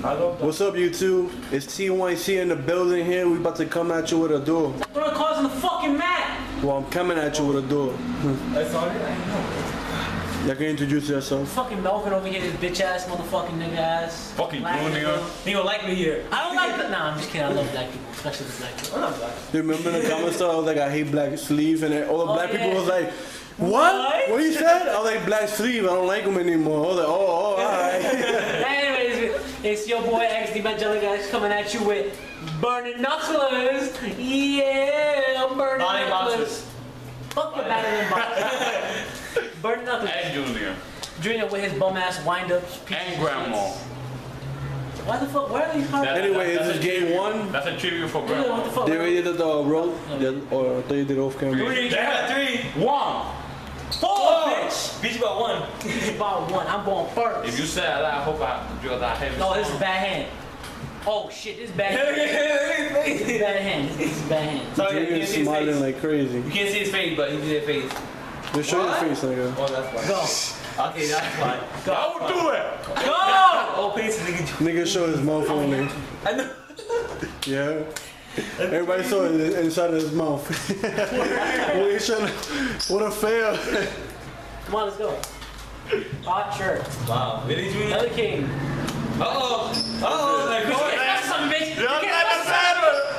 What's up, YouTube? It's T1C in the building here. We about to come at you with a duel. Throw the cards on the fucking mat! Well, I'm coming at you with a duel. That's all right? Y'all can introduce yourself. Fucking Melvin over here, this bitch ass motherfucking nigga ass. Fucking nigga. He don't like me here. I don't like that. Nah, I'm just kidding. I love black people, especially the black people. I'm not black. You remember in the comments though, I was like, I hate black sleeve, and all the black people was like, what? What you said? I was like, black sleeve, I don't like them anymore. I was like, oh, alright. Anyways, it's your boy XD Magella guys coming at you with burning knucklers. Yeah, I'm burning knucklers. Fuck your Battlin box. Burning knucklers. And Junior. Junior with his bum ass wind ups. And Grandma. Why the fuck? Where are these cards? Anyway, is this game one? That's a tribute for What Grandma. the fuck? They already did the roll? Or I thought you did off camera. 3, 1. 4, bitch! Beat you by 1. It's about 1. I'm going first. If you say that, I hope I drill that heavy. No, this is bad hand. Oh shit, this is bad hand. This is bad hand. This is bad hand. Sorry, you Junior's can't see his smiling face. like crazy. You can't see his face, but he did his face. Just show your face, nigga. Oh, that's fine. Go. Okay, that's fine. Go. I will do it. Go! Oh, please, nigga. Nigga show his mouth only. I know. Yeah. Everybody saw it inside of his mouth. What a fail. Come on, let's go. Hot shirt. Wow. Really, Junior? Another king. Uh-oh. Like, You can't special something, bitch.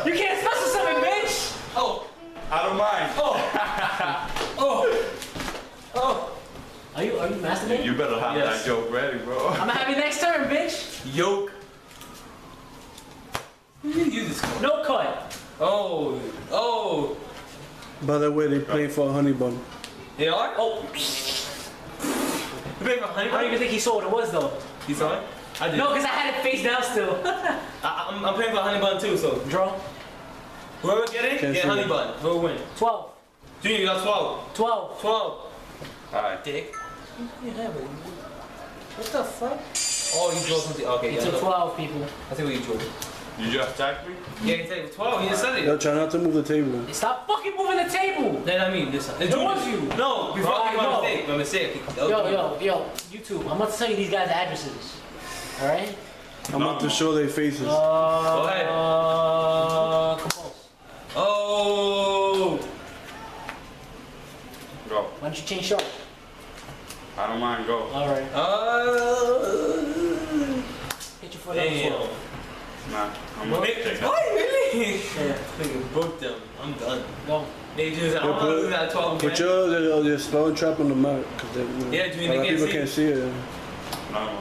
You can't special something, bitch. Oh. I don't mind. Oh. Are you masturbating? You better have Yes. that joke ready, bro. I'm gonna have your next turn, bitch. Yoke. Who did you use this for? No cut. Oh. By the way, they playing for a honey bun. They are? Oh. You playing for honey I don't even bun? think he saw what it was though. You saw it? I did. No, because I had it face down still. I'm playing for honey bun too, so. Draw. Whoever get it, Can't get see honey it. bun. Whoever win. 12. Junior, you got 12. 12. 12. Alright. Dick. Yeah, but what the fuck? Oh, you drew something. Okay, You yeah. took 12 people. I see what you drew. You just attacked me? Yeah, you take 12. You just said Yo, it. try not to move the table. Stop fucking moving the table. Then I mean this one. It was you. No, before Right, my no. mistake. My mistake. Yo, YouTube. I'm about to tell you these guys' addresses. Alright? I'm about to show their faces. Go ahead. Compose. Oh. Go. Why don't you change sharp? I don't mind, go. Alright. Hit your foot on the Damn. floor. Nah, I'm gonna take that. What? Really? Yeah. Nigga broke them. I'm done. Go. They just, I'm gonna lose that 12 Put your spell trap on the mat. Cause they, Yeah, a Junior, lot of they people can't can't see it. No.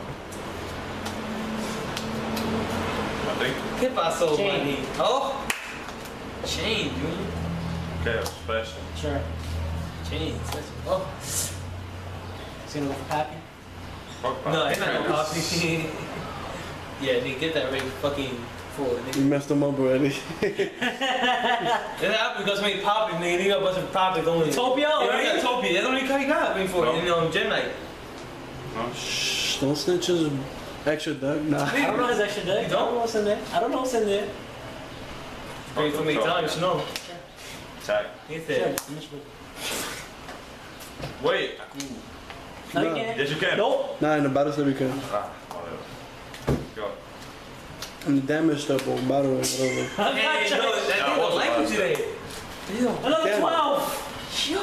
I think. Hit my soul Chain. money. Oh. Chain, Junior. Okay, special. Sure. Chain. Oh. It's gonna go for Pappy. Fuck No, it's not no copy. Yeah, they get that right fucking forward. You messed them up already. That happened because when he popped it, nigga, he got a bunch of profits only. Topia, Yeah, right? he got Topia. That's the only car he got waiting for it. No. And Gem Knight. No? Shh, don't snitch his extra duck. Nah. I don't know his extra deck. I don't know what's in there. I don't know what's in there. Wait for me to tell you, should know. Attack. He Sure. said. Wait. No, you No. can't. Yes, you can. Nope. Nah, in the battle we can. Ah, whatever. Go. And the damage stuff or battle or whatever. Hey, no, that thing don't like you today. Another Damn. 12. Yo,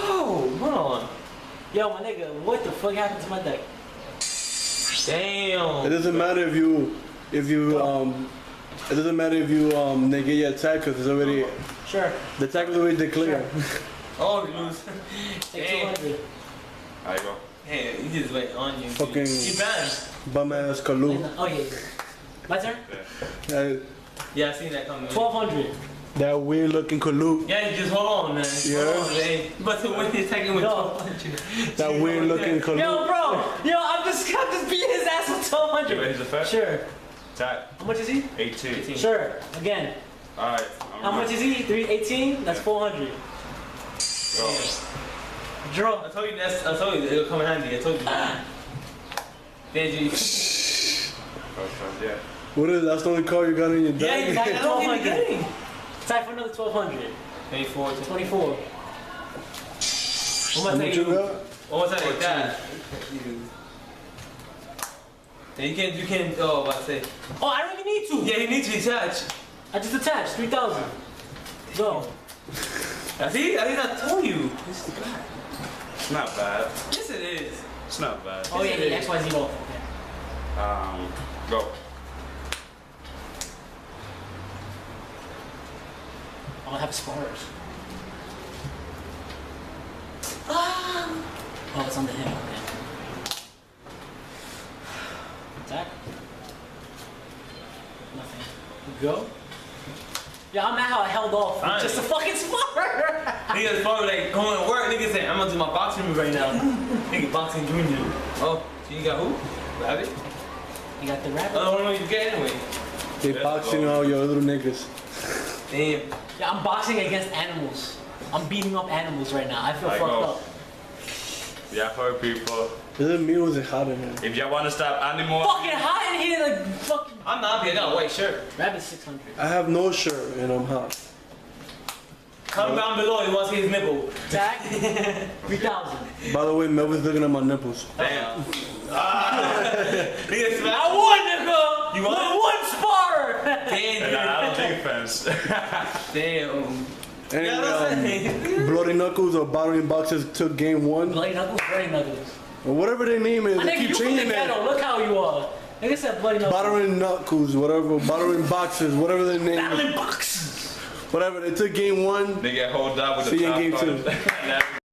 hold on. Yo, my nigga, what the fuck happened to my deck? It Damn. doesn't matter if you it doesn't matter if you negate your attack because it's already Sure. the attack is already declared. Oh, you lose. Take Damn. 200. There you go. Hey, he just went on you. Fucking- You banned. Bum ass Kalu. Oh, yeah. My turn? Yeah, I seen that coming. 1200. That weird looking Kalu. Yeah, you just hold on, man. Yeah. Hold on, man. But to win his second with Yo. 1200. That weird looking Kalu. Yo, bro. Yo, I'm just beating his ass with You 1200. ready to effect? Sure. Attack. How much is he? 18. Sure. Again. Alright. How much is he? 318? That's 400. Go. Draw. I told you it'll come in handy. I told you. Then you. Yeah. What is that's the only card you got in your Yeah, deck? exactly. I don't even get it. Time for another 1200. 24. 24. What am I How much you taking? got? What was that like that? Yeah, you can't, oh, what I say. Oh, I don't even need to. Yeah, you need to attach. I just attached 3,000. Go. See, I told you. It's not bad. Yes, it is. It's not bad. Oh yeah, yeah, XYZ go. Go. I'll have spars. Oh, it's on the hip. Okay. Attack. Nothing. Go. Yeah, I'm mad how I held off. Fine. Just a fucking spar. Niggas probably like going to work. Niggas saying, I'm gonna do my boxing move right now. Nigga, boxing junior. Oh, so you got who? Rabbit? You got the rabbit. I don't know what you get anyway. They boxing all your little niggas. Damn. Yeah, I'm boxing against animals. I'm beating up animals right now. I feel I fucked go. up. Yeah, for people. Is it me or is it hot in here? If y'all want to stop animals, Fucking hot in here, like fucking. I'm not happy. I got a white shirt. Rabbit 600. I have no shirt and I'm hot. Comment down below. You want to see his nipple? Attack. 3,000. By the way, Melvin's looking at my nipples. damn. Nigga, smack. I won, nigga. You won? One spar. Damn. And I don't defense. Damn. Anyway, Yeah, that's it. Bloody Knuckles or Battling Boxers took game 1. Bloody Knuckles, Bloody Knuckles. Or whatever their name is, My they nigga, keep you from the changing ghetto. that. Look how you are. Nigga said Bloody Knuckles. Battling Knuckles, whatever, Battling Boxers, whatever their name is. Battling boxes. Whatever, they took game 1. They get hold up with See the you in top game part.